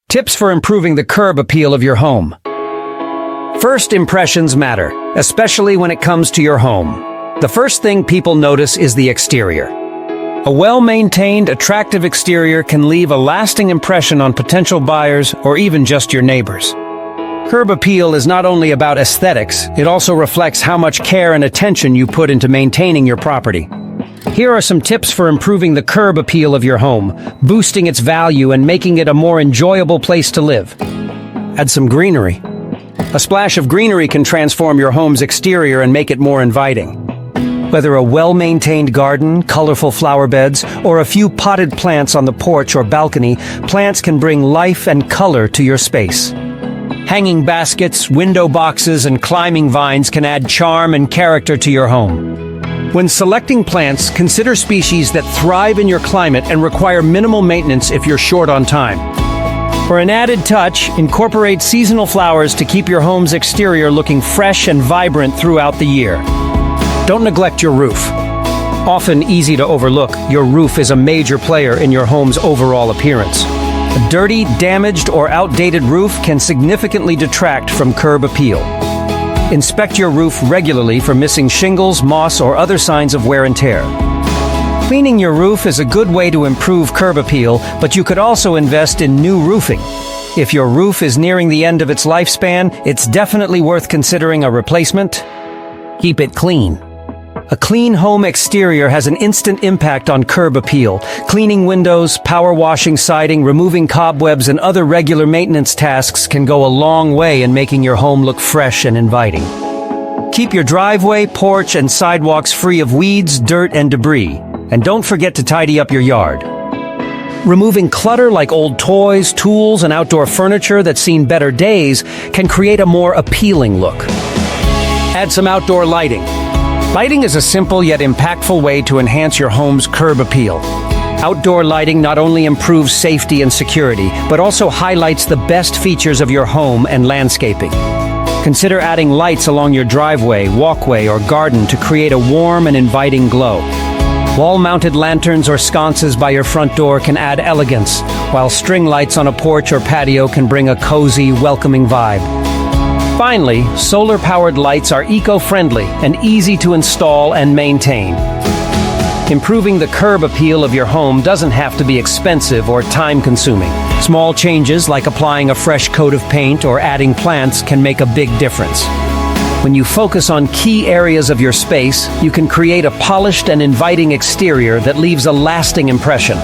Tips for improving the curb appeal of your home. First impressions matter, especially when it comes to your home. The first thing people notice is the exterior. A well-maintained, attractive exterior can leave a lasting impression on potential buyers or even just your neighbors. Curb appeal is not only about aesthetics, it also reflects how much care and attention you put into maintaining your property. Here are some tips for improving the curb appeal of your home, boosting its value and making it a more enjoyable place to live. Add some greenery. A splash of greenery can transform your home's exterior and make it more inviting. Whether a well-maintained garden, colorful flower beds, or a few potted plants on the porch or balcony, plants can bring life and color to your space. Hanging baskets, window boxes, and climbing vines can add charm and character to your home. When selecting plants, consider species that thrive in your climate and require minimal maintenance if you're short on time. For an added touch, incorporate seasonal flowers to keep your home's exterior looking fresh and vibrant throughout the year. Don't neglect your roof. Often easy to overlook, your roof is a major player in your home's overall appearance. A dirty, damaged, or outdated roof can significantly detract from curb appeal. Inspect your roof regularly for missing shingles, moss, or other signs of wear and tear. Cleaning your roof is a good way to improve curb appeal, but you could also invest in new roofing. If your roof is nearing the end of its lifespan, it's definitely worth considering a replacement. Keep it clean. A clean home exterior has an instant impact on curb appeal. Cleaning windows, power washing siding, removing cobwebs, and other regular maintenance tasks can go a long way in making your home look fresh and inviting. Keep your driveway, porch, and sidewalks free of weeds, dirt, and debris. And don't forget to tidy up your yard. Removing clutter like old toys, tools, and outdoor furniture that's seen better days can create a more appealing look. Add some outdoor lighting. Lighting is a simple yet impactful way to enhance your home's curb appeal. Outdoor lighting not only improves safety and security, but also highlights the best features of your home and landscaping. Consider adding lights along your driveway, walkway, or garden to create a warm and inviting glow. Wall-mounted lanterns or sconces by your front door can add elegance, while string lights on a porch or patio can bring a cozy, welcoming vibe. Finally, solar-powered lights are eco-friendly and easy to install and maintain. Improving the curb appeal of your home doesn't have to be expensive or time-consuming. Small changes like applying a fresh coat of paint or adding plants can make a big difference. When you focus on key areas of your space, you can create a polished and inviting exterior that leaves a lasting impression.